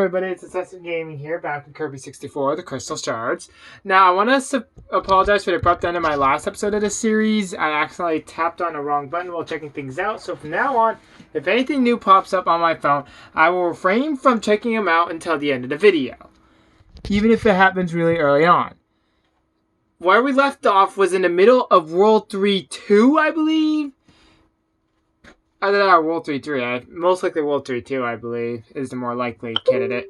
everybody, it's Assessor Gaming here, back with Kirby 64, the Crystal Shards. Now, I want to apologize for the abrupt end of my last episode of this series. I accidentally tapped on the wrong button while checking things out, so from now on, if anything new pops up on my phone, I will refrain from checking them out until the end of the video, even if it happens really early on. Where we left off was in the middle of World 3-2, I believe? Either that or World 3-3. Most likely World 3-2, I believe, is the more likely candidate.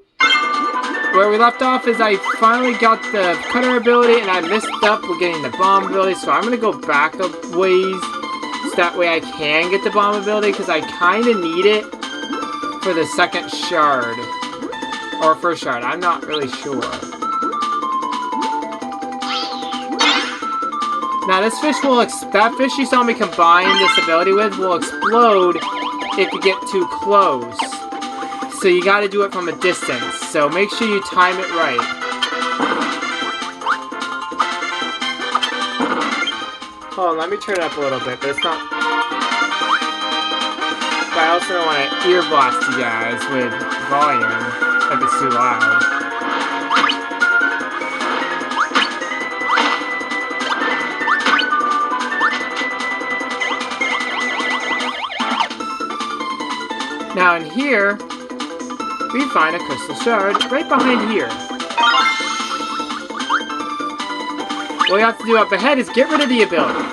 Where we left off is I finally got the cutter ability and I messed up with getting the bomb ability, so I'm going to go back a ways so that way I can get the bomb ability, because I kind of need it for the second shard. Or first shard, I'm not really sure. Now this fish that fish you saw me combine this ability with will explode if you get too close. So you gotta do it from a distance. So make sure you time it right. Hold on, let me turn it up a little bit, but it's not... But I also don't want to ear blast you guys with volume if it's too loud. Now in here, we find a crystal shard right behind here. What you have to do up ahead is get rid of the ability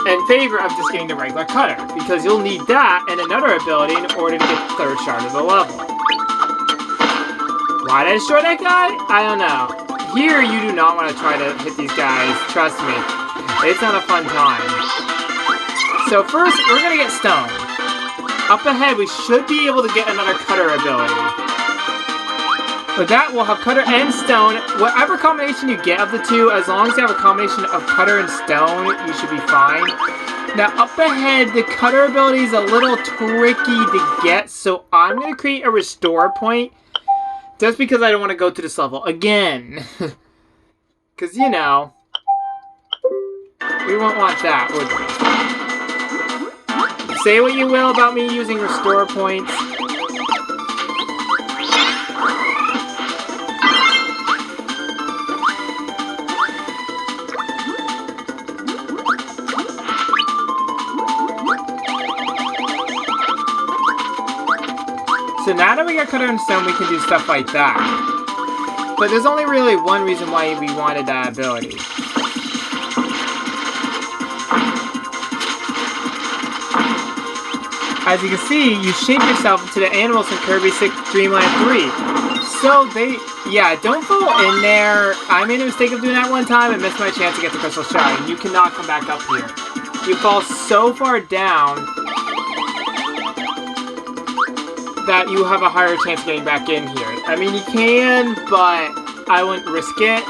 in favor of just getting the regular cutter, because you'll need that and another ability in order to get the third shard of the level. Why did I destroy that guy? I don't know. Here, you do not want to try to hit these guys, trust me. It's not a fun time. So first, we're going to get stoned. Up ahead, we should be able to get another cutter ability. With that, we'll have cutter and stone. Whatever combination you get of the two, as long as you have a combination of cutter and stone, you should be fine. Now, up ahead, the cutter ability is a little tricky to get, so I'm going to create a restore point. Just because I don't want to go to this level again. Because, you know, we won't want that, would we? Say what you will about me using restore points. So now that we got cutter and stone, we can do stuff like that. But there's only really one reason why we wanted that ability. As you can see, you shape yourself into the animals from Kirby 6 Dreamland 3. So don't fall in there. I made a mistake of doing that one time and missed my chance to get the crystal shard. And you cannot come back up here. You fall so far down that you have a higher chance of getting back in here. I mean, you can, but I wouldn't risk it.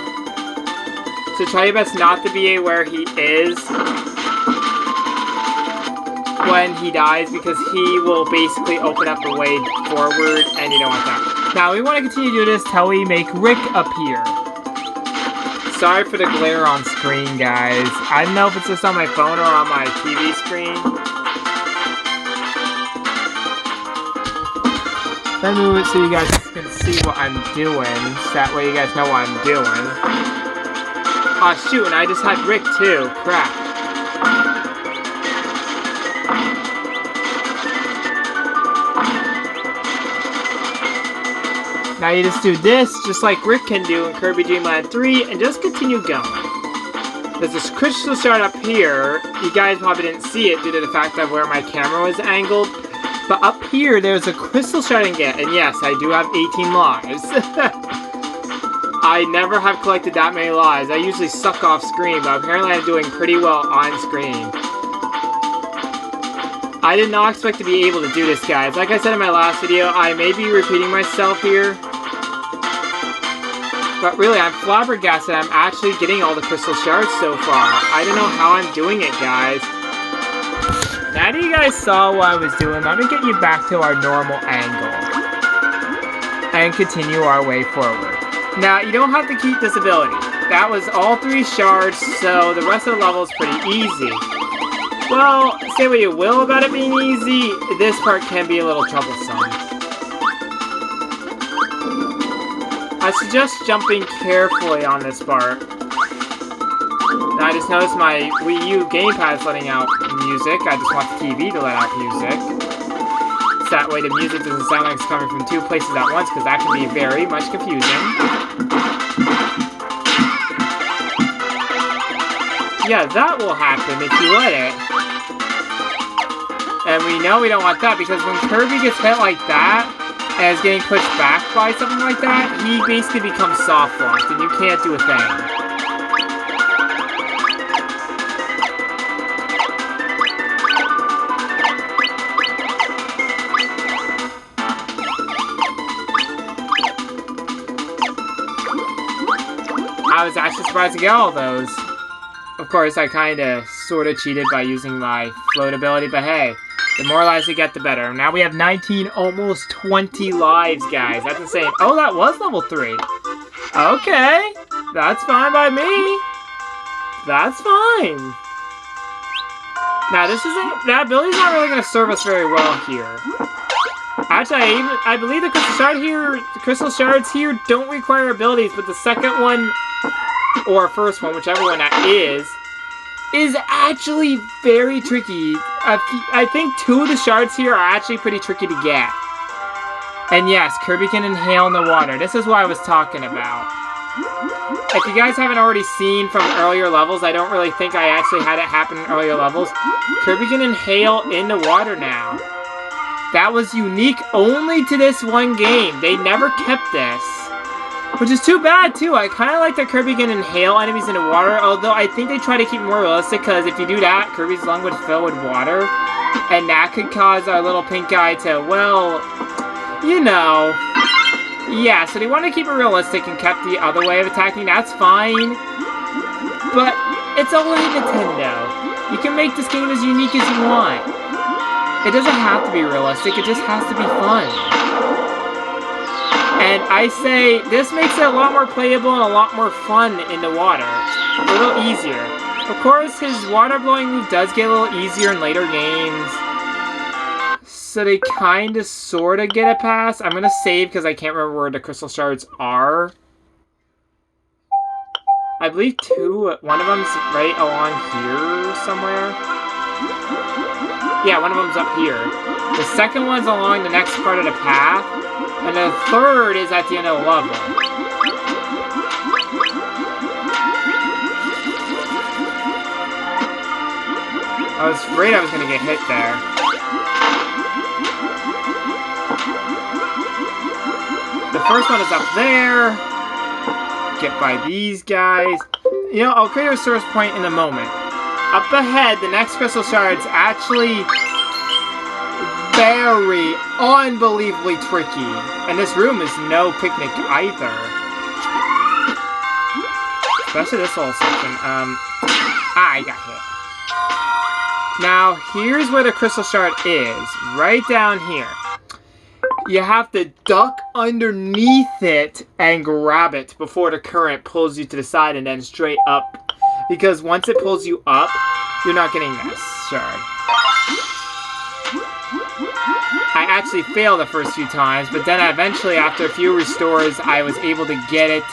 So try your best not to be where he is when he dies, because he will basically open up the way forward, and you don't want that. Now, we want to continue to do this till we make Rick appear. Sorry for the glare on screen, guys. I don't know if it's just on my phone or on my TV screen. Let me move it so you guys can see what I'm doing, so that way you guys know what I'm doing. Aw, shoot, and I just had Rick too. Crap. Now you just do this, just like Rick can do in Kirby Dreamland 3, and just continue going. There's this crystal shard up here. You guys probably didn't see it due to the fact of where my camera was angled. But up here, there's a crystal shard I can get, and yes, I do have 18 lives. I never have collected that many lives. I usually suck off screen, but apparently I'm doing pretty well on screen. I did not expect to be able to do this, guys. Like I said in my last video, I may be repeating myself here. But really, I'm flabbergasted I'm actually getting all the crystal shards so far. I don't know how I'm doing it, guys. Now that you guys saw what I was doing, let me get you back to our normal angle. And continue our way forward. Now, you don't have to keep this ability. That was all 3 shards, so the rest of the level is pretty easy. Well, say what you will about it being easy, this part can be a little troublesome. I suggest jumping carefully on this part. And I just noticed my Wii U gamepad's letting out music. I just want the TV to let out music. So that way the music doesn't sound like it's coming from two places at once, because that can be very much confusing. Yeah, that will happen if you let it. And we know we don't want that, because when Kirby gets hit like that, and is getting pushed back by something like that, he basically becomes soft-locked, and you can't do a thing. I was actually surprised to get all those. Of course, I kinda sorta cheated by using my float ability, but hey, the more lives we get, the better. Now we have 19, almost 20 lives, guys. That's insane. Oh, that was level 3. Okay, that's fine by me. That's fine. Now, that ability's not really gonna serve us very well here. Actually, I believe the crystal shards here don't require abilities, but the second one, or first one, whichever one that is actually very tricky. I think 2 of the shards here are actually pretty tricky to get. And yes, Kirby can inhale in the water. This is what I was talking about. If you guys haven't already seen from earlier levels, I don't really think I actually had it happen in earlier levels. Kirby can inhale in the water now. That was unique only to this one game. They never kept this. Which is too bad, too. I kind of like that Kirby can inhale enemies into water, although I think they try to keep it more realistic, because if you do that, Kirby's lung would fill with water, and that could cause our little pink guy to, well, you know. Yeah, so they wanted to keep it realistic and kept the other way of attacking. That's fine. But it's only Nintendo. You can make this game as unique as you want. It doesn't have to be realistic, it just has to be fun. And I say, this makes it a lot more playable and a lot more fun in the water. A little easier. Of course, his water blowing move does get a little easier in later games. So they kinda sorta get a pass. I'm gonna save because I can't remember where the crystal shards are. I believe 2, one of them's right along here somewhere. Yeah, one of them's up here. The second one's along the next part of the path. And the third is at the end of the level. I was afraid I was going to get hit there. The first one is up there. Get by these guys. You know, I'll create a resource point in a moment. Up ahead, the next crystal shard's actually very unbelievably tricky. And this room is no picnic either. Especially this whole section. I got hit. Now, here's where the crystal shard is. Right down here. You have to duck underneath it and grab it before the current pulls you to the side and then straight up. Because once it pulls you up, you're not getting this shard. I actually failed the first few times, but then eventually, after a few restores, I was able to get it.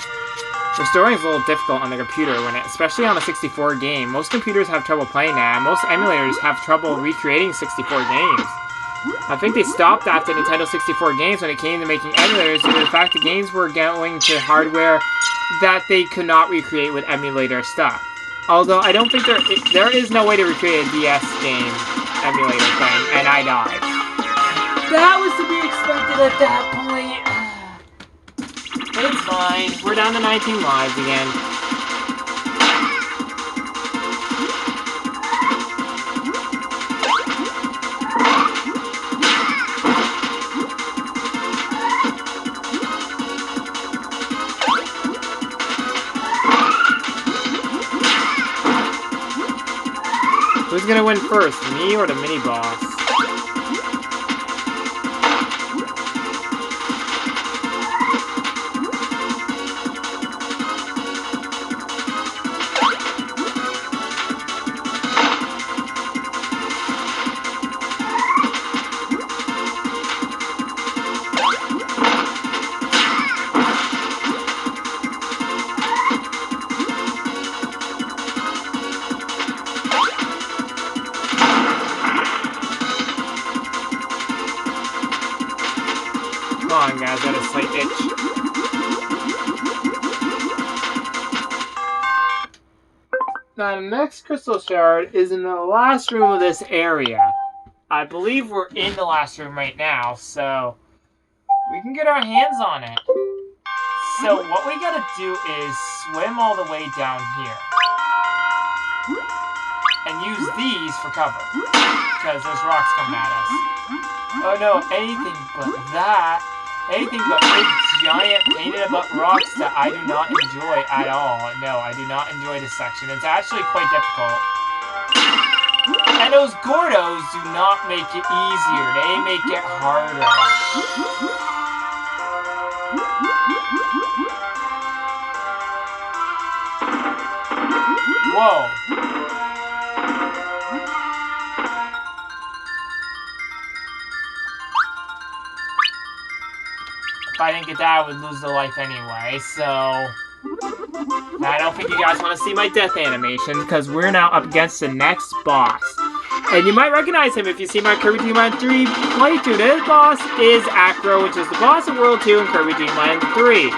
Restoring is a little difficult on the computer, especially on a 64 game. Most computers have trouble playing that, and most emulators have trouble recreating 64 games. I think they stopped after Nintendo 64 games when it came to making emulators due to the fact the games were going to hardware that they could not recreate with emulator stuff. Although, I don't think there is no way to recreate a DS game emulator thing, and I died. That was to be expected at that point. But it's fine. We're down to 19 lives again. Who's gonna win first, me or the mini-boss? Come on, guys, I got a slight itch. Now, the next crystal shard is in the last room of this area. I believe we're in the last room right now, so we can get our hands on it. So what we gotta do is swim all the way down here. And use these for cover. Because there's rocks coming at us. Oh no, anything but that. Anything but big, giant, painted about rocks that I do not enjoy at all. No, I do not enjoy this section. It's actually quite difficult. And those Gordos do not make it easier. They make it harder. Whoa. If I didn't get that, I would lose the life anyway, so... I don't think you guys want to see my death animation, because we're now up against the next boss. And you might recognize him if you see my Kirby Dream Land 3 playthrough. This boss is Acro, which is the boss of World 2 and Kirby Dream Land 3.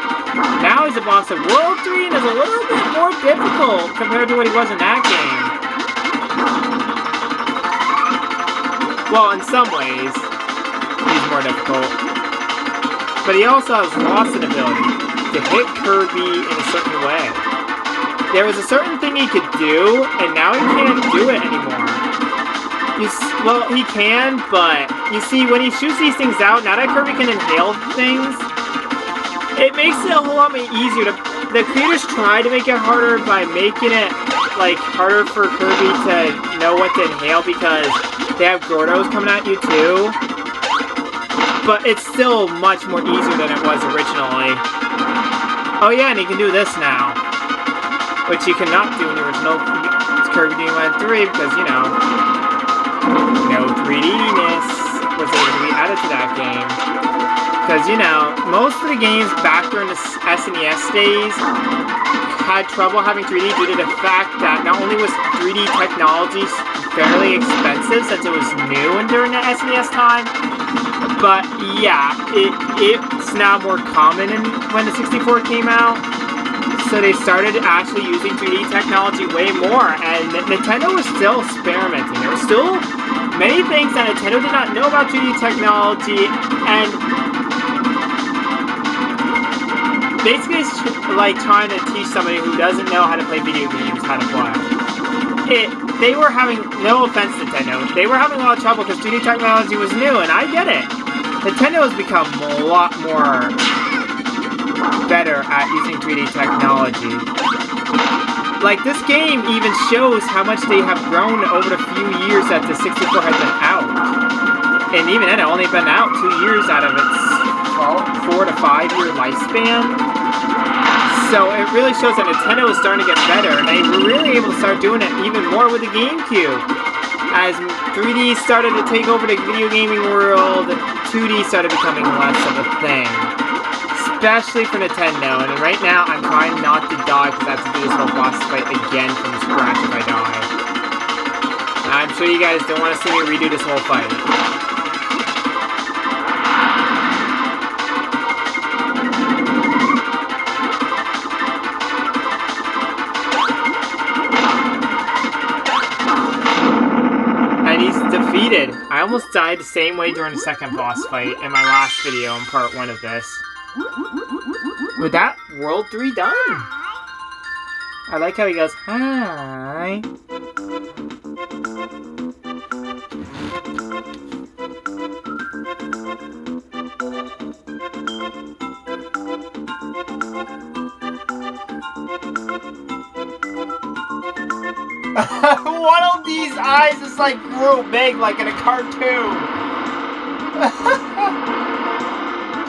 Now he's the boss of World 3 and is a little bit more difficult compared to what he was in that game. Well, in some ways, he's more difficult. But he also has lost an ability to hit Kirby in a certain way. There was a certain thing he could do, and now he can't do it anymore. Well, he can, but you see, when he shoots these things out, now that Kirby can inhale things, it makes it a whole lot easier. The creators try to make it harder by making it, like, harder for Kirby to know what to inhale because they have Gordos coming at you too. But it's still much more easier than it was originally. Oh yeah, and he can do this now. Which he cannot do in the original Kirby Dream Land 3 because, you know, no 3D-ness was able to be added to that game. Because, you know, most of the games back during the SNES days had trouble having 3D due to the fact that not only was 3D technology fairly expensive since it was new and during the SNES time, but yeah, it's now more common when the 64 came out. So they started actually using 3D technology way more, and Nintendo was still experimenting. There were still many things that Nintendo did not know about 3D technology, and basically it's like trying to teach somebody who doesn't know how to play video games how to play. They were having, no offense Nintendo, they were having a lot of trouble because 3D technology was new, and I get it. Nintendo has become a lot more better at using 3D technology. Like, this game even shows how much they have grown over the few years that the 64 has been out. And even then, it only been out 2 years out of its 4 to 5 year lifespan. So it really shows that Nintendo is starting to get better, and they were really able to start doing it even more with the GameCube. As 3D started to take over the video gaming world, 2D started becoming less of a thing. Especially for Nintendo, and right now I'm trying not to die because I have to do this whole boss fight again from scratch if I die. I'm sure you guys don't want to see me redo this whole fight. And he's defeated. I almost died the same way during the second boss fight in my last video in part 1 of this. With that, World 3 done. I like how he goes, hi. One of these eyes is like real big, like in a cartoon.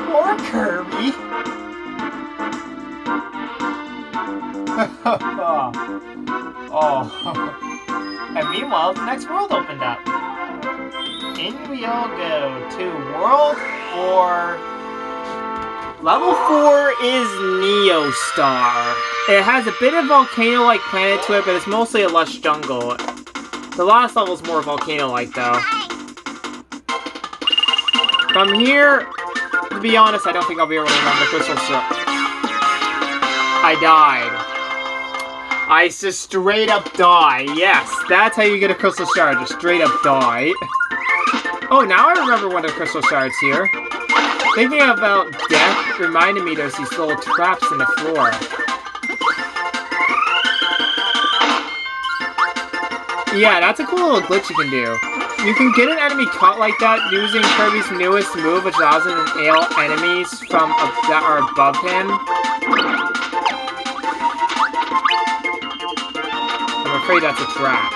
Poor Kirby. Oh. And meanwhile, the next world opened up. In we all go to World 4. Level 4 is Neo Star. It has a bit of volcano-like planet to it, but it's mostly a lush jungle. The last level is more volcano-like, though. From here, To be honest, I don't think I'll be able to remember Crystal Shard. I died. I just straight up die. Yes, that's how you get a Crystal Shard. Just straight up die. Oh, now I remember one of the Crystal Shards here. Thinking about death reminded me there's these little traps in the floor. Yeah, that's a cool little glitch you can do. You can get an enemy caught like that using Kirby's newest move, which allows him to nail enemies from that are above him. I'm afraid that's a trap.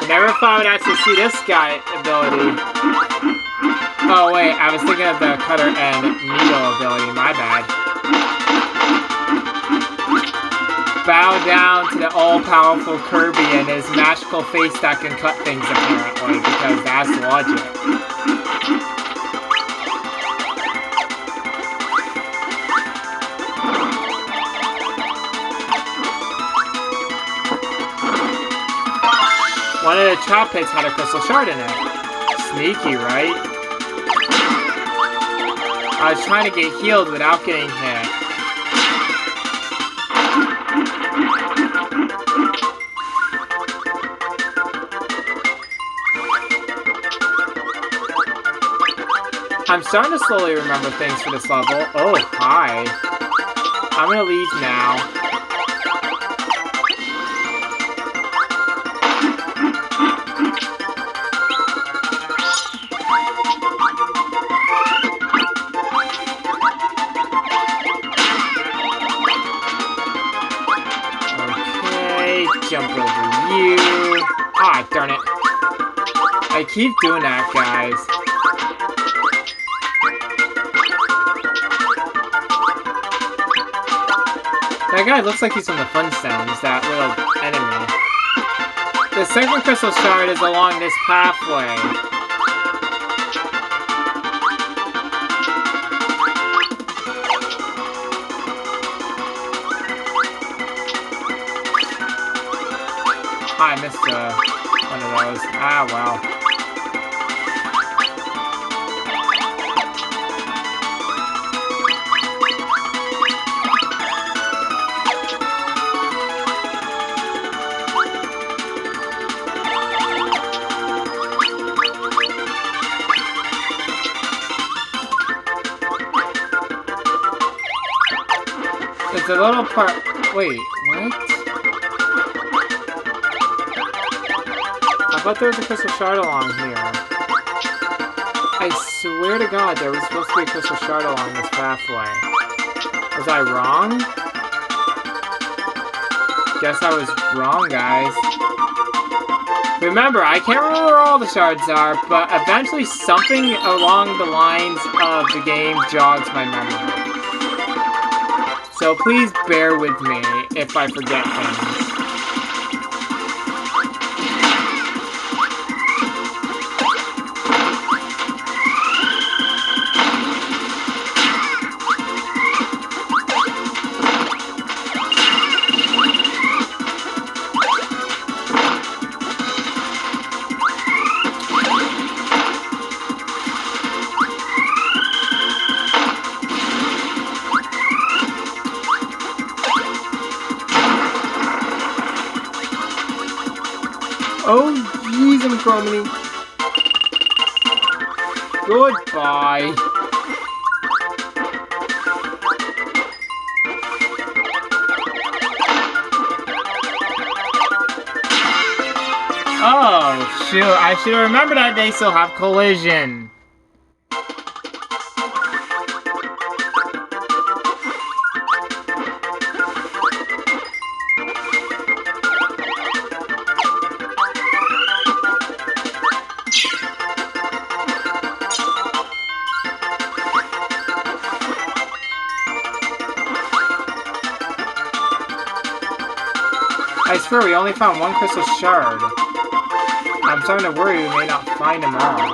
Never thought I would actually see this guy ability. Oh wait, I was thinking of the cutter and needle ability, my bad. Bow down to the all-powerful Kirby and his magical face that can cut things apparently, because that's logic. One of the trap pits had a Crystal Shard in it. Sneaky, right? I was trying to get healed without getting hit. I'm starting to slowly remember things for this level. Oh, hi. I'm gonna leave now. Jump over you. Ah, darn it. I keep doing that, guys. That guy looks like he's from the Flintstones, that little enemy. The second Crystal Shard is along this pathway. I missed one of those. Ah, well. It's a little part. Wait, what? I thought there was a Crystal Shard along here. I swear to God, there was supposed to be a Crystal Shard along this pathway. Was I wrong? Guess I was wrong, guys. Remember, I can't remember where all the shards are, but eventually something along the lines of the game jogs my memory. So please bear with me if I forget things. Oh, jeez, I'm crumbling. Goodbye. Oh, shoot. I should have remembered that they still have collision. I swear we only found one Crystal Shard. I'm starting to worry we may not find them all.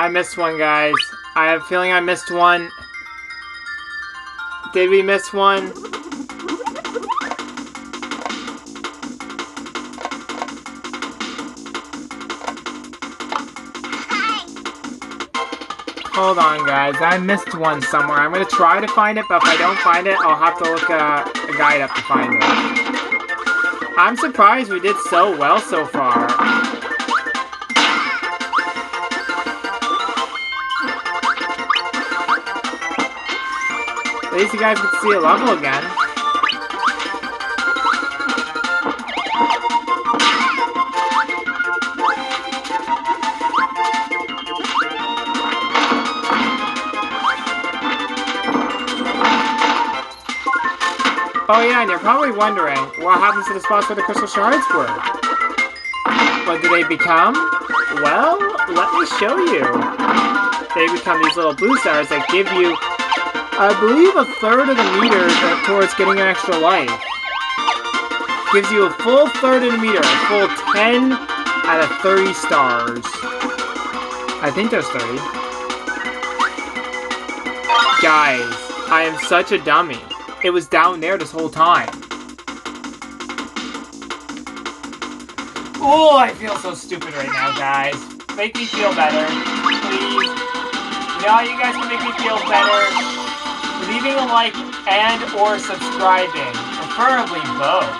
missed one, guys. I have a feeling I missed one. Did we miss one? Hold on, guys. I missed one somewhere. I'm going to try to find it, but if I don't find it, I'll have to look a guide up to find it. I'm surprised we did so well so far. At least you guys get to see a level again. Oh yeah, and you're probably wondering, what happens to the spots where the crystal shards were? What do they become? Well, let me show you. They become these little blue stars that give you, I believe, a third of the meter towards getting an extra life. Gives you a full third of the meter, a full 10 out of 30 stars. I think there's 30. Guys, I am such a dummy. It was down there this whole time. Oh, I feel so stupid right now, guys. Make me feel better, please. You know how you guys can make me feel better? Leaving a like and or subscribing, preferably both.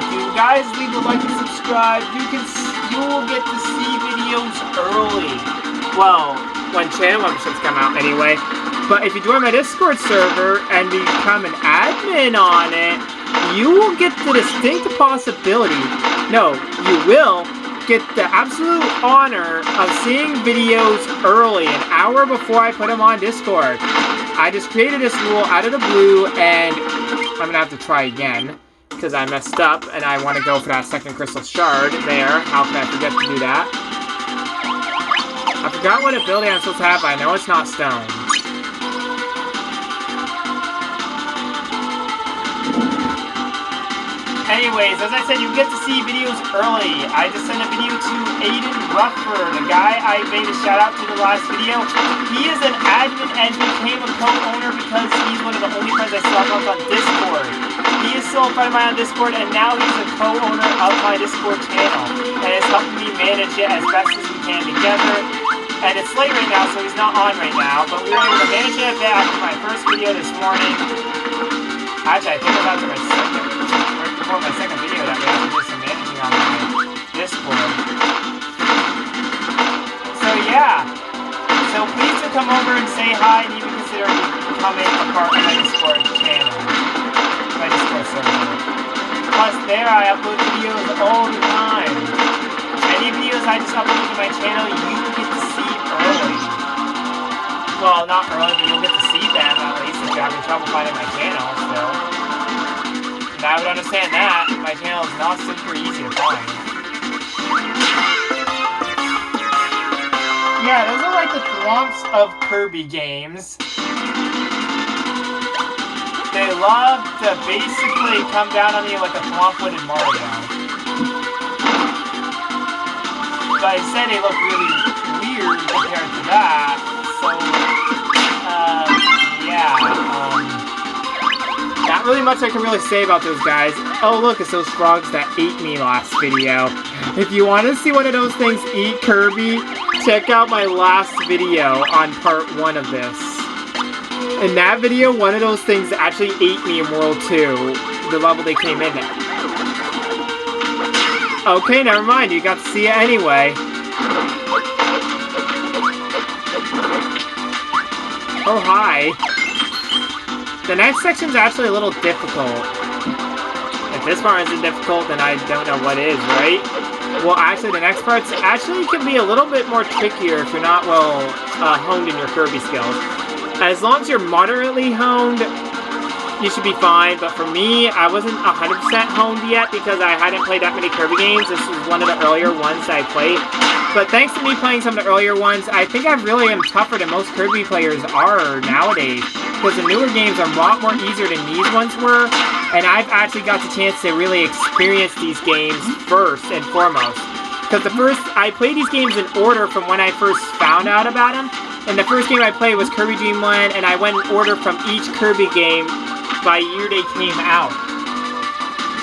If you guys leave a like and subscribe, you will get to see videos early. Well, when channel memberships come out anyway. But if you join my Discord server and become an admin on it, you will get the distinct possibility, no, you will get the absolute honor of seeing videos early, an hour before I put them on Discord. I just created this rule out of the blue, and I'm going to have to try again, because I messed up, and I want to go for that second crystal shard there. How could I forget to do that? I forgot what ability I'm supposed to have, but I know it's not stone. Anyways, as I said, you get to see videos early. I just sent a video to Aiden Ruffer, the guy I made a shout out to the last video. He is an admin and became a co-owner because he's one of the only friends I still have on Discord. He is still a friend of mine on Discord, and now he's a co-owner of my Discord channel. And it's helping me manage it as best as we can together. And it's late right now, so he's not on right now. But we were able to manage it a bit after my first video this morning. Actually, I think it was after my second. Before my second video that we have to do some managing on my Discord. So yeah. So please do come over and say hi and even consider becoming a part of my Discord channel. My Discord server. Plus there I upload videos all the time. Any videos I just upload to my channel you get to see early. Well, not early, but you'll get to see them at least if you're having trouble finding my channel still. And I would understand that. My channel is not super easy to find. Yeah, those are like the thwomps of Kirby games. They love to basically come down on you like a thwomp would in Mario. But I said they look really weird compared to that. So, not really much I can really say about those guys. Oh look, it's those frogs that ate me last video. If you want to see one of those things eat Kirby, check out my last video on part 1 of this. In that video, one of those things actually ate me in World 2, the level they came in at. Okay, never mind, you got to see it anyway. Oh, hi. The next section's actually a little difficult. If this part isn't difficult, then I don't know what is, right? Well, actually, the next part's actually can be a little bit more trickier if you're not well honed in your Kirby skills. As long as you're moderately honed, you should be fine. But for me, I wasn't 100% honed yet because I hadn't played that many Kirby games. This was one of the earlier ones that I played. But thanks to me playing some of the earlier ones, I think I really am tougher than most Kirby players are nowadays. Because the newer games are a lot more easier than these ones were. And I've actually got the chance to really experience these games first and foremost. Because I played these games in order from when I first found out about them. And the first game I played was Kirby Dream Land, and I went in order from each Kirby game by year they came out.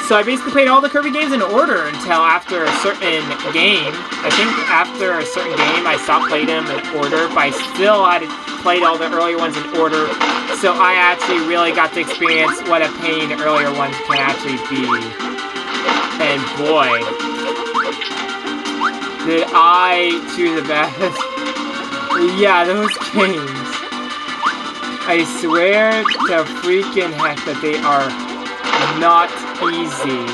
So I basically played all the Kirby games in order until after a certain game. I think after a certain game I stopped playing them in order, but I still had played all the earlier ones in order. So I actually really got to experience what a pain the earlier ones can actually be. And boy, did I choose the best. Yeah, those games. I swear to freaking heck that they are not easy.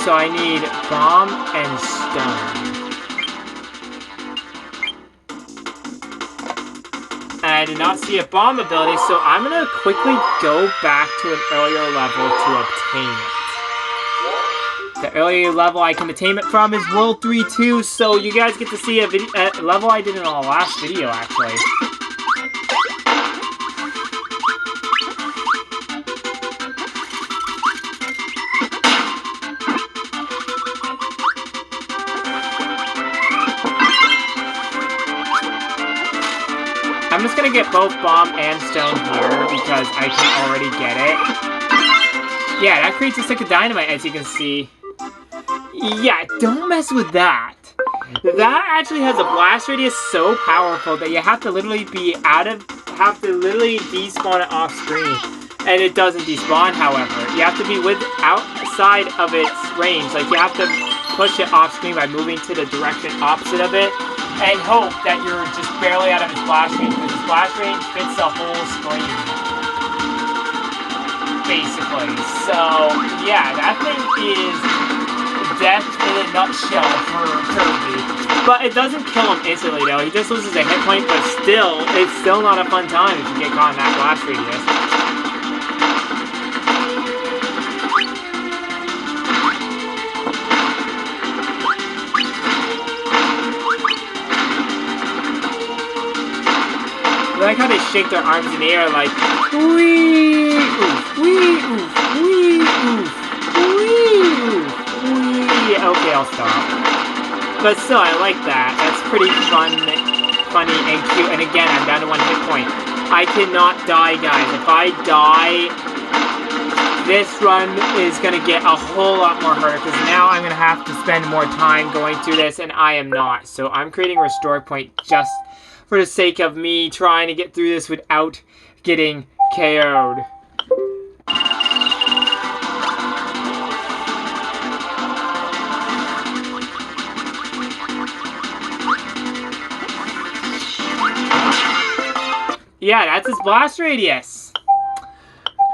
So I need bomb and stone. I did not see a bomb ability, so I'm going to quickly go back to an earlier level to obtain it. The earlier level I can obtain it from is World 3-2, so you guys get to see a level I did in the last video, actually. I'm just gonna get both bomb and stone here because I can already get it. Yeah, that creates a stick of dynamite, as you can see. Yeah, don't mess with that. That actually has a blast radius so powerful that you have to literally despawn it off screen. And it doesn't despawn, however. You have to be outside of its range. Like, you have to push it off screen by moving to the direction opposite of it. And hope that you're just barely out of its blast range, because its blast range fits the whole screen. Basically. So, yeah, that thing is death in a nutshell for Kirby. But it doesn't kill him instantly, though. He just loses a hit point, but still, it's still not a fun time if you get caught in that blast radius. I like how they shake their arms in the air like, wee, oof, wee, oof, wee, oof, wee, oof, wee. Okay, I'll stop. But still, I like that. That's pretty funny and cute. And again, I'm down to 1 hit point. I cannot die, guys. If I die, this run is going to get a whole lot more harder, because now I'm going to have to spend more time going through this, and I am not. So I'm creating a restore point just for the sake of me trying to get through this without getting KO'd. Yeah, that's his blast radius.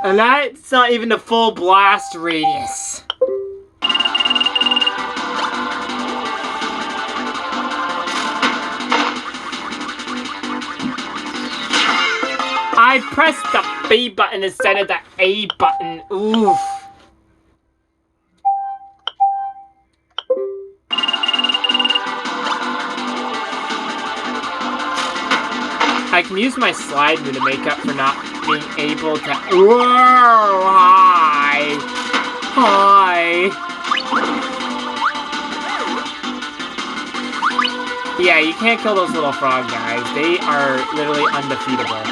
And that's not even the full blast radius. I pressed the B button instead of the A button. Oof. I can use my slide move to make up for not being able to... Whoa! Hi! Hi! Yeah, you can't kill those little frog guys. They are literally undefeatable.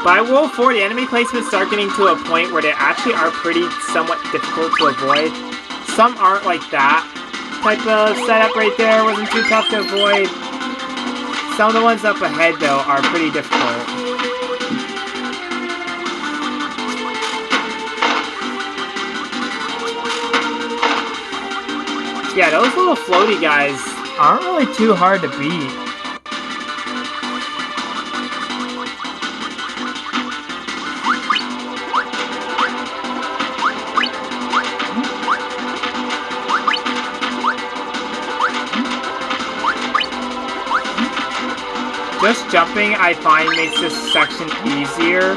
By World 4, the enemy placements start getting to a point where they actually are pretty somewhat difficult to avoid. Some aren't like that type of setup right there. Wasn't too tough to avoid. Some of the ones up ahead, though, are pretty difficult. Yeah, those little floaty guys aren't really too hard to beat. Just jumping, I find, makes this section easier.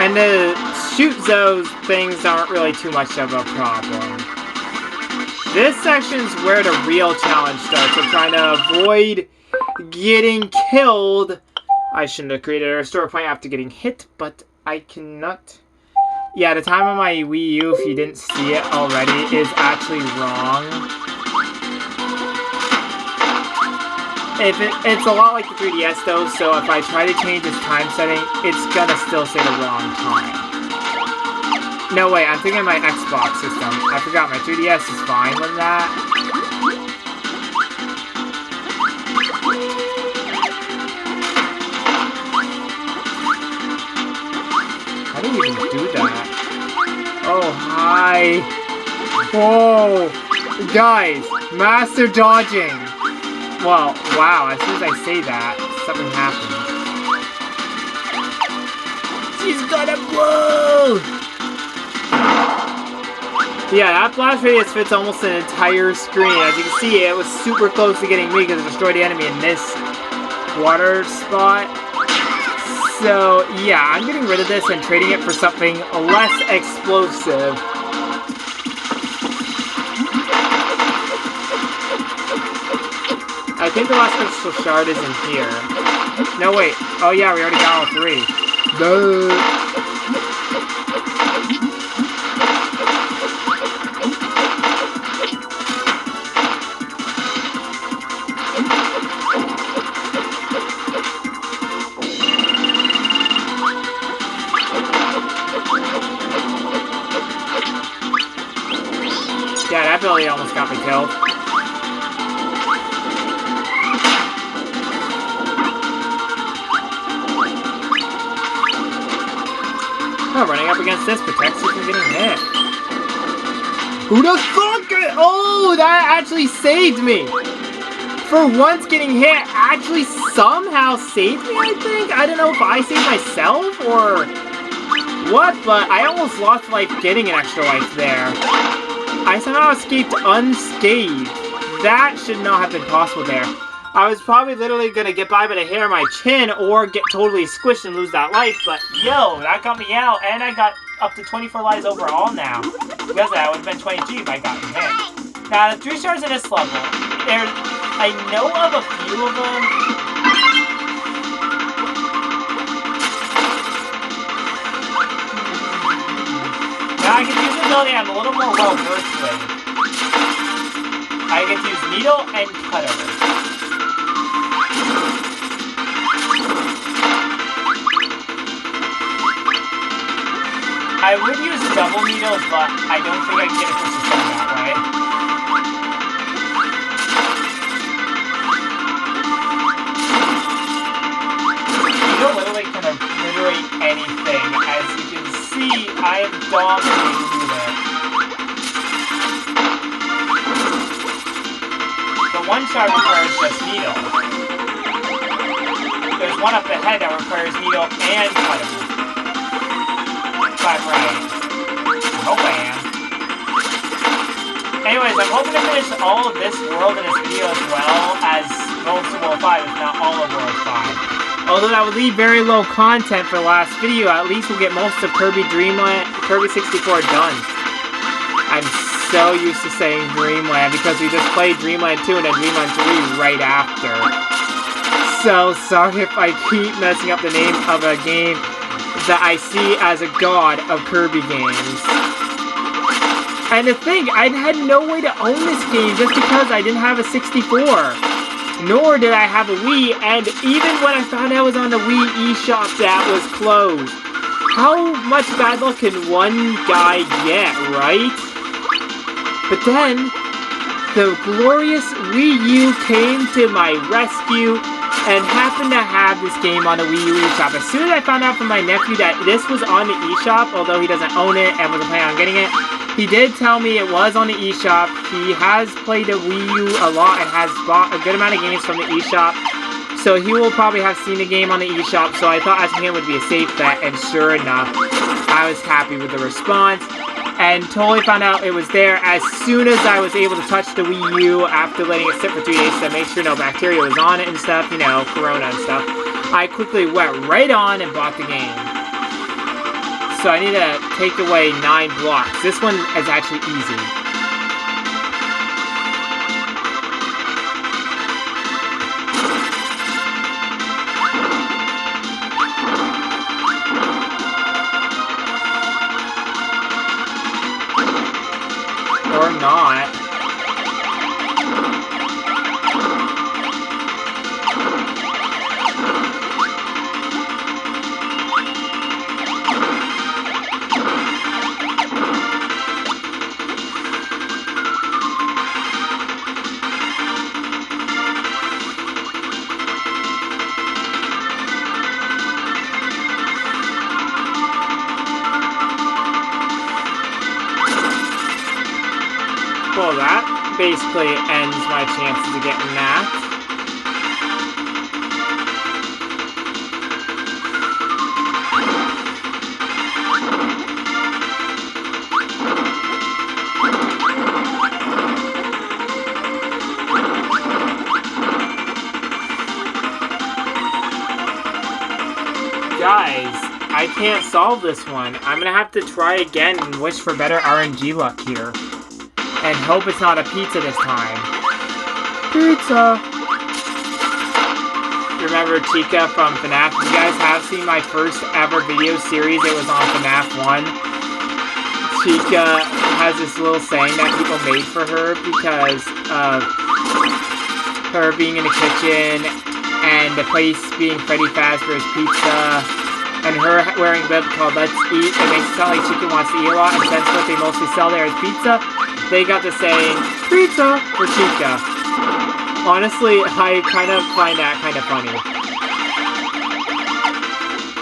And to shoot those things aren't really too much of a problem. This section's where the real challenge starts. I'm trying to avoid getting killed. I shouldn't have created a restore point after getting hit, but I cannot. Yeah, the time on my Wii U, if you didn't see it already, is actually wrong. It's a lot like the 3DS though, so if I try to change its time setting, it's gonna still say the wrong time. No, wait, I'm thinking of my Xbox system. I forgot my 3DS is fine with that. How do you even do that? Oh, hi. Whoa. Guys, master dodging. Well, wow, as soon as I say that, something happens. She's gonna blow! Yeah, that blast radius fits almost an entire screen. As you can see, it was super close to getting me because it destroyed the enemy in this water spot. So, yeah, I'm getting rid of this and trading it for something less explosive. I think the last crystal shard is in here. No, wait. Oh, yeah, we already got all three. Duh. Yeah, that ability almost got me killed. Oh, running up against this protects you from getting hit. Who the fuck? Oh, that actually saved me. For once, getting hit actually somehow saved me, I think. I don't know if I saved myself or what, but I almost lost life getting an extra life there. I somehow escaped unscathed. That should not have been possible there. I was probably literally going to get by the hair of my chin or get totally squished and lose that life, but yo, that got me out, and I got up to 24 lives overall now. Because that would have been 22 if I got hit. Now, the 3 stars in this level, I know of a few of them. Now, I can use the ability I'm a little more well-versed with. I get to use Needle and Cutter. I would use double needle, but I don't think I can get a crystal stone that way. Needle literally can obliterate anything. As you can see, I am dominating with it. The one shot requires just needle. There's one up ahead that requires needle and cutter. If I'm right. I hope I am. Anyways, I'm hoping to finish all of this world in this video as well as most of World 5, if not all of World 5. Although that would leave very low content for the last video, at least we'll get most of Kirby 64 done. I'm so used to saying Dreamland because we just played Dreamland 2 and then Dreamland 3 right after. So sorry if I keep messing up the name of a game that I see as a god of Kirby games. And to think, I had no way to own this game just because I didn't have a 64. Nor did I have a Wii, and even when I found out it was on the Wii eShop, that was closed. How much bad luck can one guy get, right? But then, the glorious Wii U came to my rescue and happened to have this game on the Wii U eShop. As soon as I found out from my nephew that this was on the eShop, although he doesn't own it and wasn't planning on getting it, he did tell me it was on the eShop. He has played the Wii U a lot and has bought a good amount of games from the eShop. So he will probably have seen the game on the eShop, so I thought asking him would be a safe bet, and sure enough, I was happy with the response. And totally found out it was there as soon as I was able to touch the Wii U after letting it sit for 2 days to make sure no bacteria was on it and stuff, you know, corona and stuff. I quickly went right on and bought the game. so I need to take away 9 blocks. This one is actually easy. Or not. Well, that basically ends my chances of getting that. Guys, I can't solve this one. I'm gonna have to try again and wish for better RNG luck here. And hope it's not a pizza this time. Pizza! Remember Chica from FNAF? You guys have seen my first ever video series. It was on FNAF 1. Chica has this little saying that people made for her because of her being in the kitchen and the place being Freddy Fazbear's Pizza and her wearing a bib called Let's Eat. It makes it sound like Chica wants to eat a lot, and since what they mostly sell there is pizza, they got the saying, pizza for Chica. Honestly, I kind of find that kind of funny.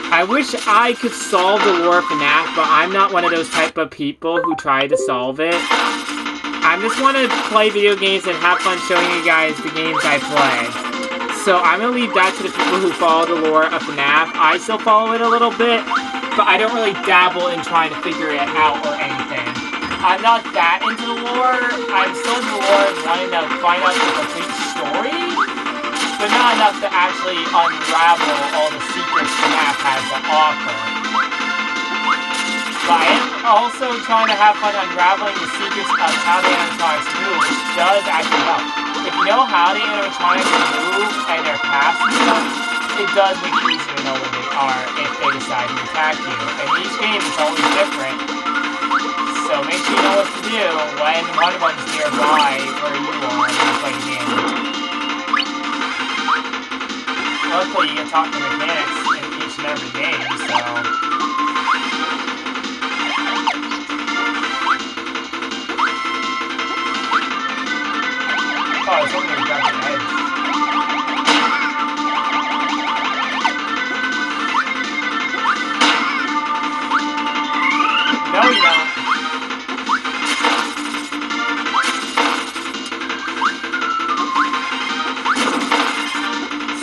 I wish I could solve the lore of FNAF, but I'm not one of those type of people who try to solve it. I just want to play video games and have fun showing you guys the games I play. So I'm going to leave that to the people who follow the lore of FNAF. I still follow it a little bit, but I don't really dabble in trying to figure it out or anything. I'm not that into the lore. I'm still into the lore and wanting to find out the complete story, but not enough to actually unravel all the secrets FNAF has to offer. But I am also trying to have fun unraveling the secrets of how the animatronics move, which does actually help. If you know how the animatronics move and their paths and stuff, it does make it easier to know where they are if they decide to attack you. And each game is always different. So make sure you know what to do when one of them's nearby where you are when you play the game. Luckily, you can talk to mechanics in each and every game, so... Oh, I was hoping to grab the edge. No, you don't.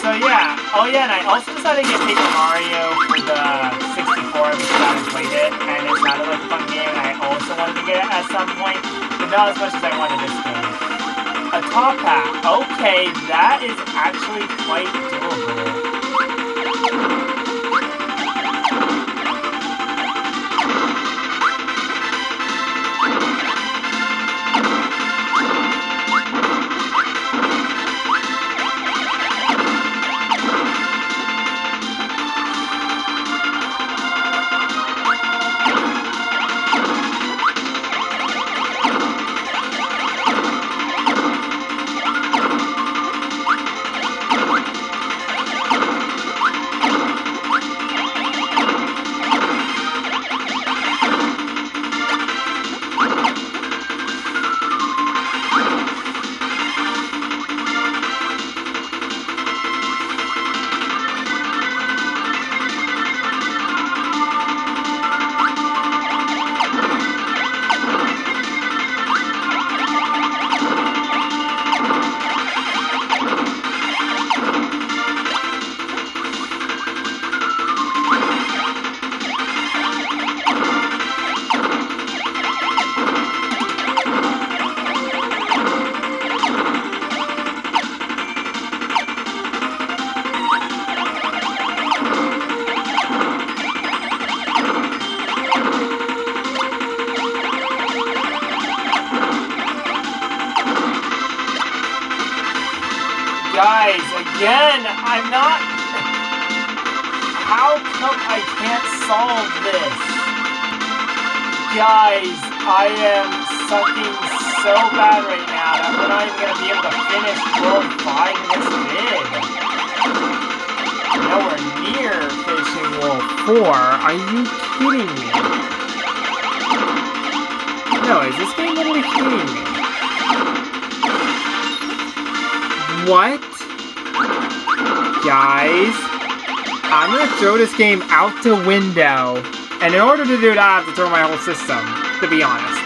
So yeah, oh yeah, and I also decided to get Paper Mario for the 64 because I haven't played it, and it sounded like a fun game, and I also wanted to get it at some point, but not as much as I wanted this game. A top hat, okay, that is actually quite doable. Guys, again, I'm not... How come I can't solve this? Guys, I am sucking so bad right now that we're not even going to be able to finish World 5 in this vid. Nowhere near finishing World 4. Are you kidding me? No, is this game literally kidding me? What? Guys, I'm gonna throw this game out the window. And in order to do that, I have to throw my whole system, to be honest.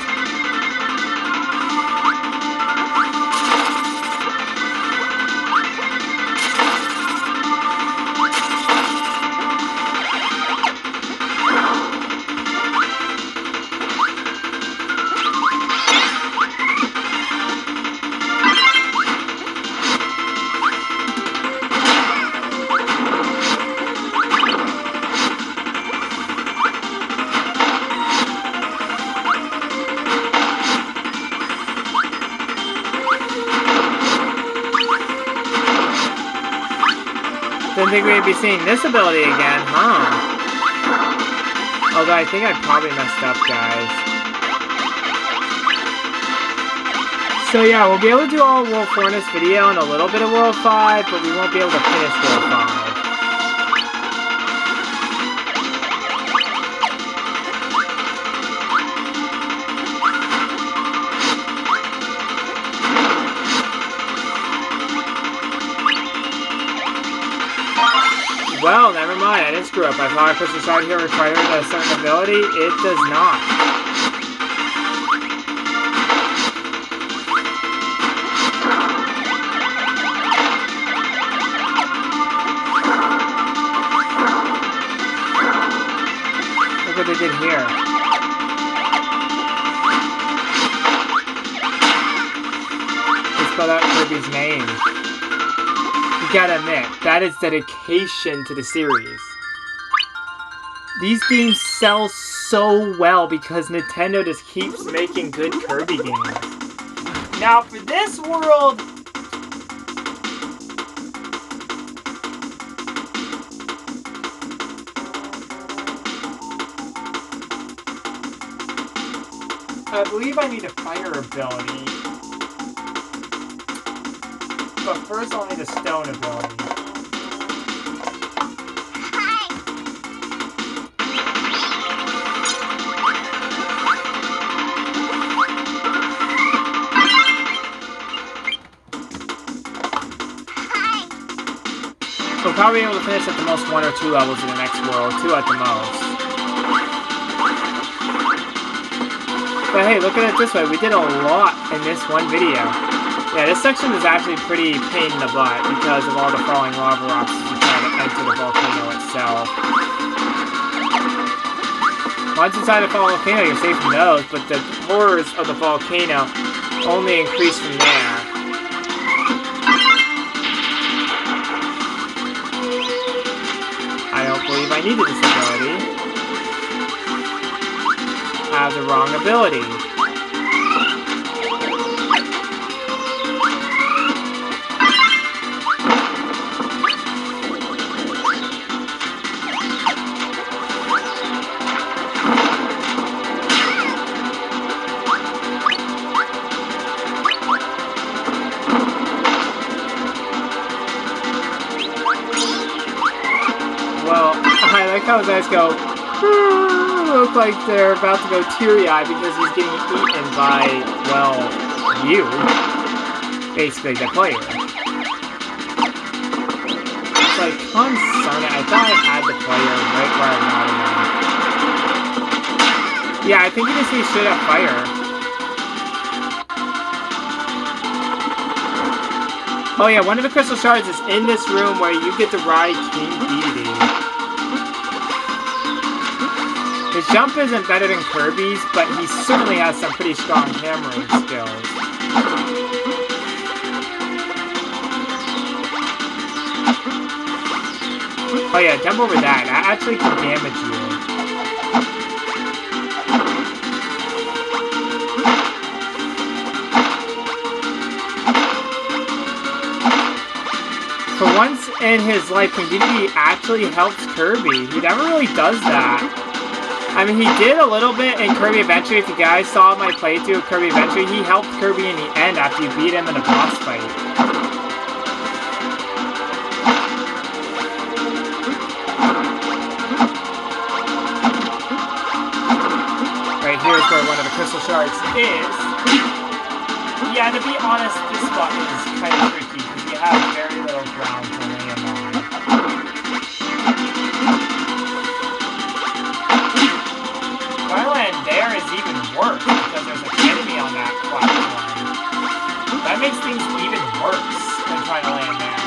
Didn't think we'd be seeing this ability again, huh? Although I think I probably messed up, guys. So yeah, we'll be able to do all World 4 in this video and a little bit of World 5, but we won't be able to finish World 5. Well, never mind, I didn't screw up. I thought Crystal Shard here required a certain ability. It does not. Look what they did here. They spelled out Kirby's name. You gotta admit, that is dedication to the series. These games sell so well because Nintendo just keeps making good Kirby games. Now for this world... I believe I need a fire ability. But first I'll need a stone ability. We'll probably be able to finish at the most 1 or 2 levels in the next world. 2 at the most. But hey, look at it this way. We did a lot in this one video. Yeah, this section is actually pretty pain in the butt because of all the falling lava rocks as you try to enter the volcano itself. Once inside the volcano, you're safe from those, but the horrors of the volcano only increase from there. I don't believe I needed this ability. I have the wrong ability. How his eyes go, look like they're about to go teary-eyed because he's getting eaten by, well, you. Basically, the player. It's like, darn it, I thought I had the player right where I got him. Yeah, I think you just need straight up fire. Oh yeah, one of the crystal shards is in this room where you get to ride King Dedede. His jump isn't better than Kirby's, but he certainly has some pretty strong hammering skills. Oh yeah, jump over that. That actually can damage you. For once in his life, King Dedede actually helps Kirby. He never really does that. I mean, he did a little bit in Kirby Adventure. If you guys saw my playthrough of Kirby Adventure, he helped Kirby in the end after you beat him in a boss fight. Right here's where one of the crystal shards is. Yeah, to be honest, this spot is kind of tricky because you have very little ground to land on. Thailand there is even worse because there's an enemy on that platform. That makes things even worse than trying to land there.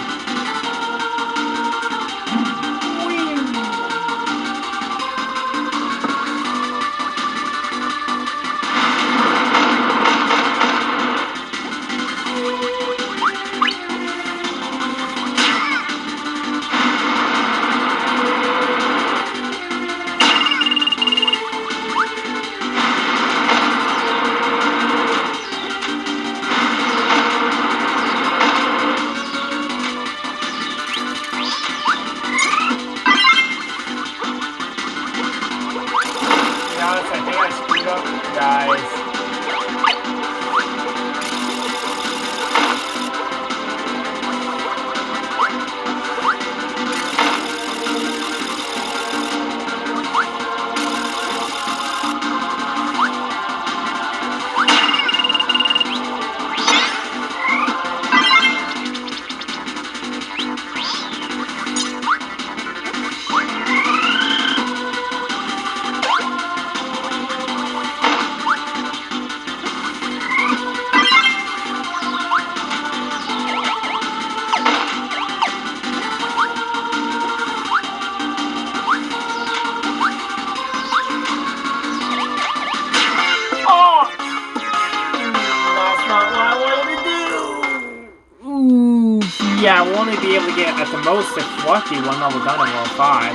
Yeah, we'll only be able to get, at the most, if lucky, one level done in World 5.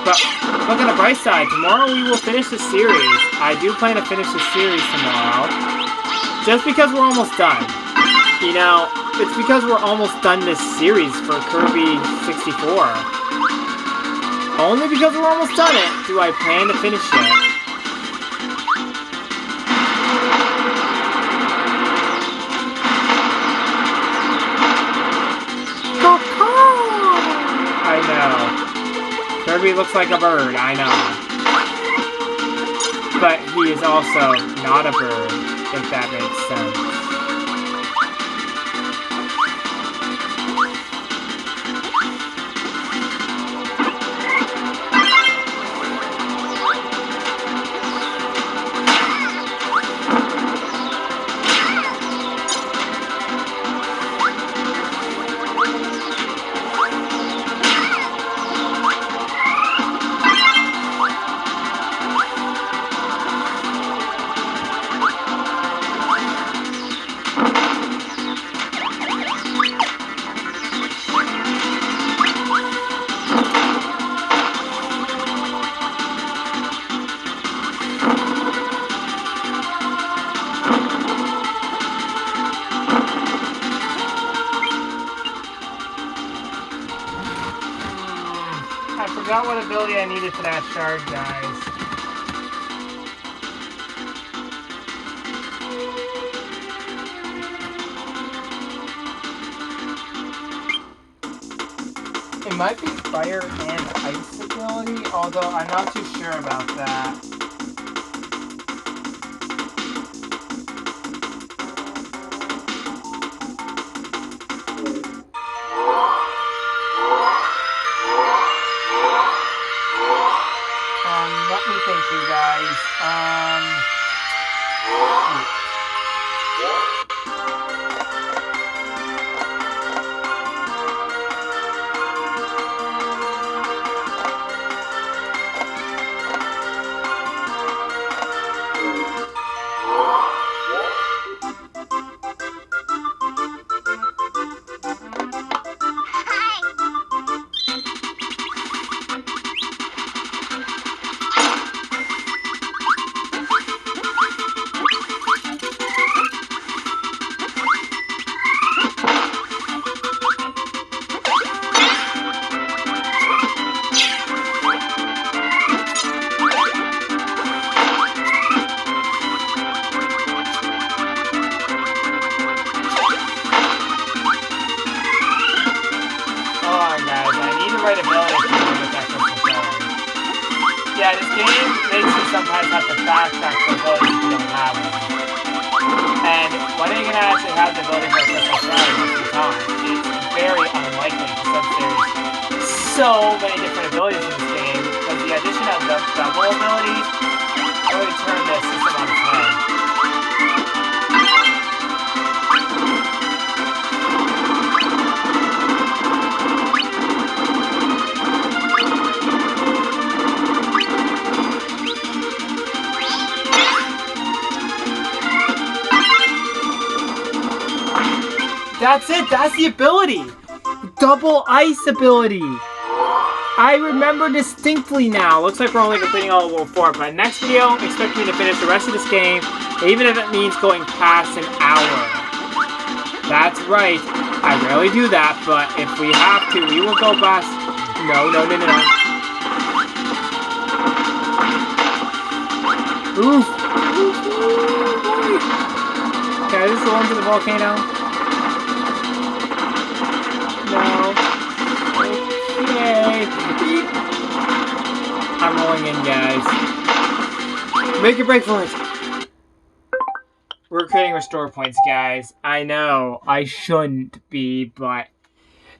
But look at the bright side. Tomorrow we will finish the series. I do plan to finish the series tomorrow. Just because we're almost done. You know, it's because we're almost done this series for Kirby 64. Only because we're almost done it do I plan to finish it. I know. Kirby looks like a bird, I know. But he is also not a bird, if that makes sense. I forgot what ability I needed for that shard, guys. It might be fire and ice ability, although I'm not too sure about that. Let me think, you guys. right ability to do with that crystal shard. Yeah, this game makes you sometimes have to backtrack for abilities if you don't have them. And when are you going to actually have the ability for a crystal shard most of the time? It's very unlikely since there's so many different abilities in this game, but the addition of the double abilities really turned the system on its head. That's it, that's the ability! Double ice ability! I remember distinctly now. Looks like we're only completing all of World 4, but next video, expect me to finish the rest of this game, even if it means going past an hour. That's right, I rarely do that, but if we have to, we will go past... No. Oof! Okay, is this the one to the volcano? No. Okay. I'm rolling in, guys. Make a break for it. We're creating restore points, guys. I know. I shouldn't be, but...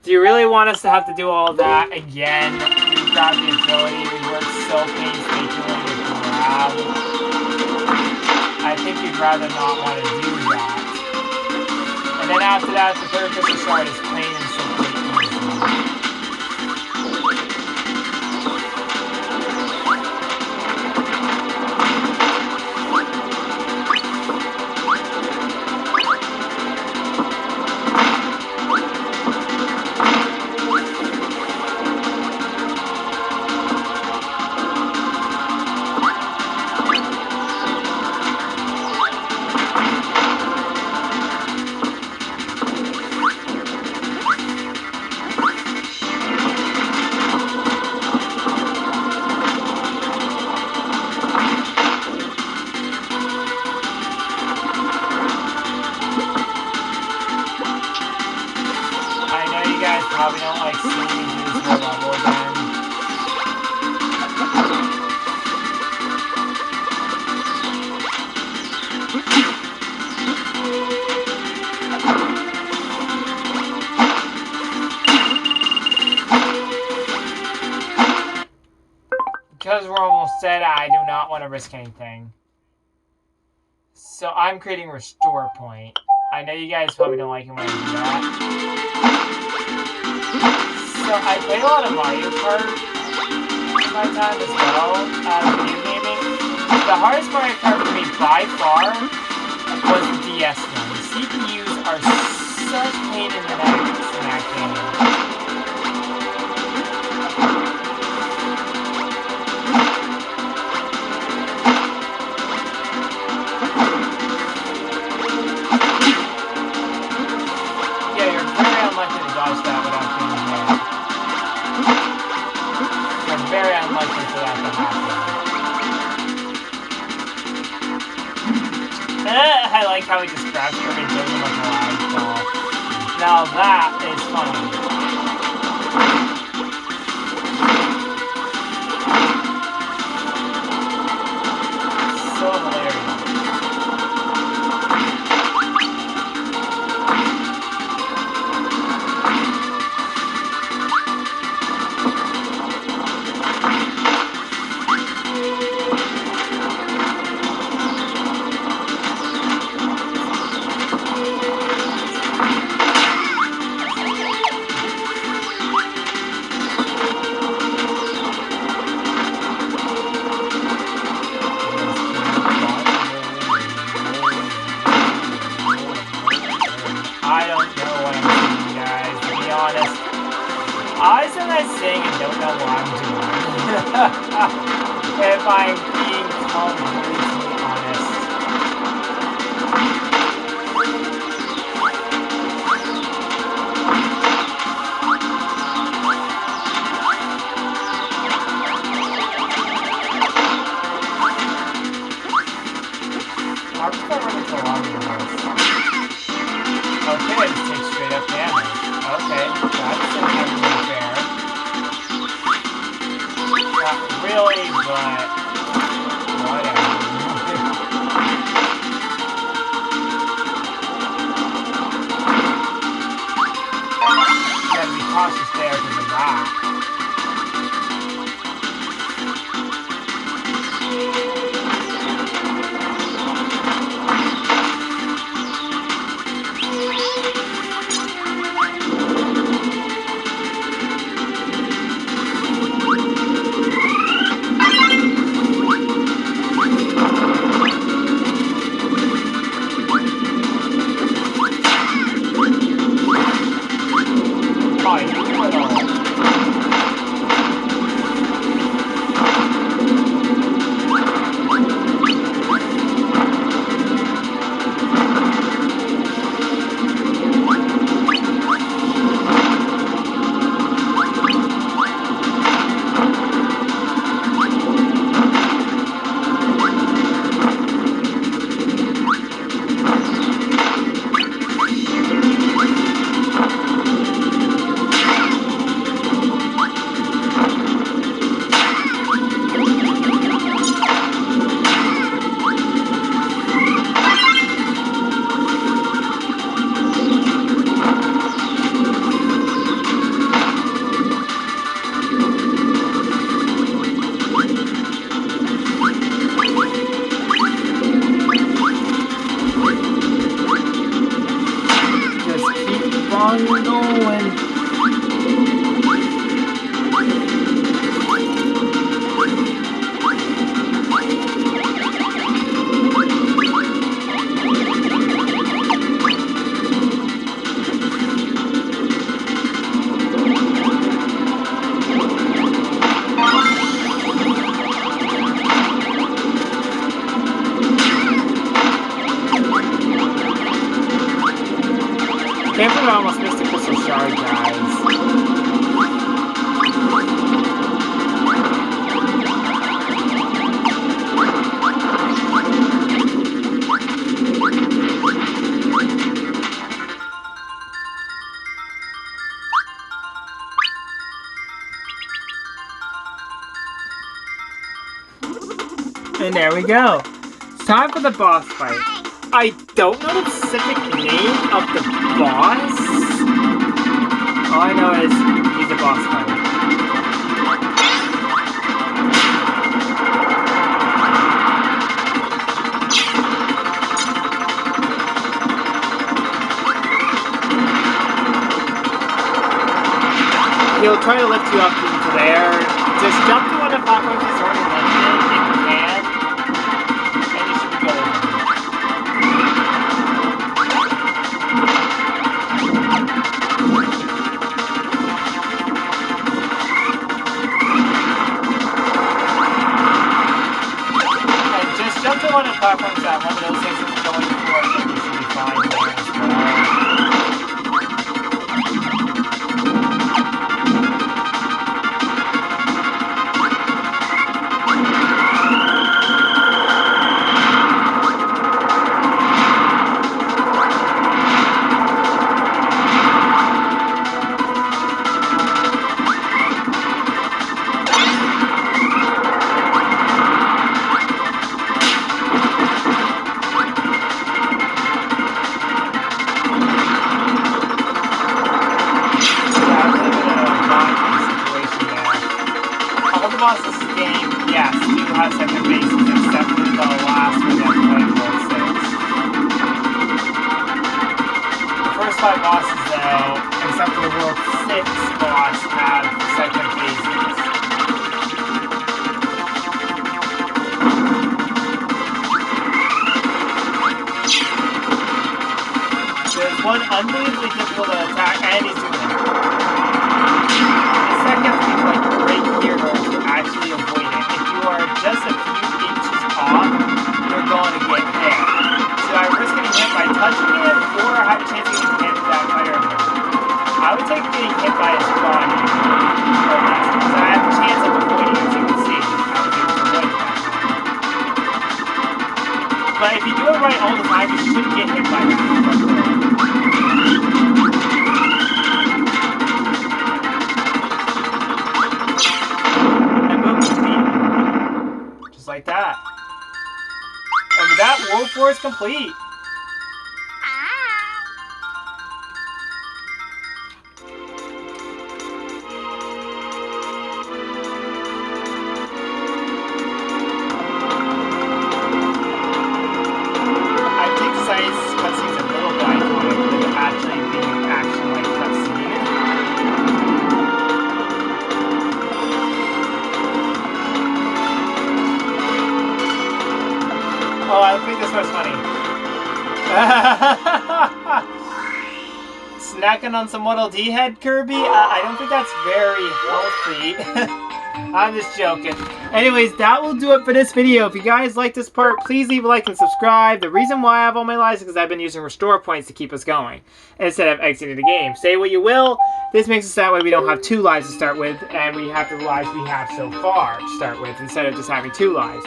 Do you really want us to have to do all that again? We've got the ability. We worked so painstakingly to grab. I think you'd rather not want to do that. And then after that, the third crystal shard is plain and simply easy. Probably don't like seeing me do this whole level again. Because we're almost dead, I do not want to risk anything. So I'm creating restore point. I know you guys probably don't like it when I do that. So I played a lot of Mario Kart in my time as well, video gaming. The hardest Mario Kart for me by far was the DS one. The CPUs are such pain in the neck in that game. Yeah, you're very unlikely to dodge that without being hit. Very unlikely for that to happen. I like how he just grabs Kirby and throws him like a live ball. Now that is funny. So hilarious. I don't know what I'm doing, guys, to be honest. I sometimes sing and don't know what I'm doing. If I'm being completely honest. How come I running so long in this? Okay, I just take straight up damage. Okay, that's entirely fair. silly, but whatever. Gotta be cautious there because of that. Can't believe I almost missed the crystal shard, guys. And there we go. It's time for the boss fight. I don't know the specific name of the boss. All I know is he's a boss fight. He'll try to lift you up into there. Just jump to one of the platforms that's already lifted if you can. And you should be good. Jump to one of the platforms that one of those things is going for, and you should be fine there as well. This game, yes, do have second bases except for the last one that played World 6. The first 5 bosses, though, except for the World 6 boss, have second bases. There's one unbelievably difficult to attack, and he's doing it. The second thing, like, right here, actually avoid it. If you are just a few inches off, you're going to get hit. Should I risk getting hit by touching it, or have a chance of getting hit with that fire move? I would take getting hit by his body, because I have a chance of avoiding it, as you can see. I was able to avoid it that time. But if you do it right all the time, you should get hit by that. And boom, speed. 64 is complete. Oh, I think this was funny. Snacking on some Waddle Dee head, Kirby? I don't think that's very healthy. I'm just joking. Anyways, that will do it for this video. If you guys like this part, please leave a like and subscribe. The reason why I have all my lives is because I've been using restore points to keep us going instead of exiting the game. Say what you will, this makes us that way we don't have 2 lives to start with, and we have the lives we have so far to start with instead of just having 2 lives.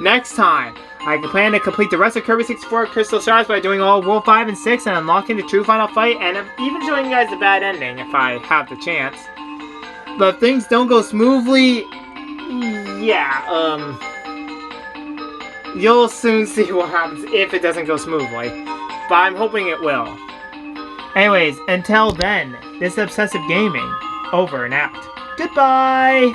Next time, I plan to complete the rest of Kirby 64 Crystal Shards by doing all World 5 and 6 and unlocking the true final fight, and I'm even showing you guys the bad ending if I have the chance. But if things don't go smoothly, yeah, you'll soon see what happens if it doesn't go smoothly. But I'm hoping it will. Anyways, until then, this is Obsessive Gaming, over and out. Goodbye!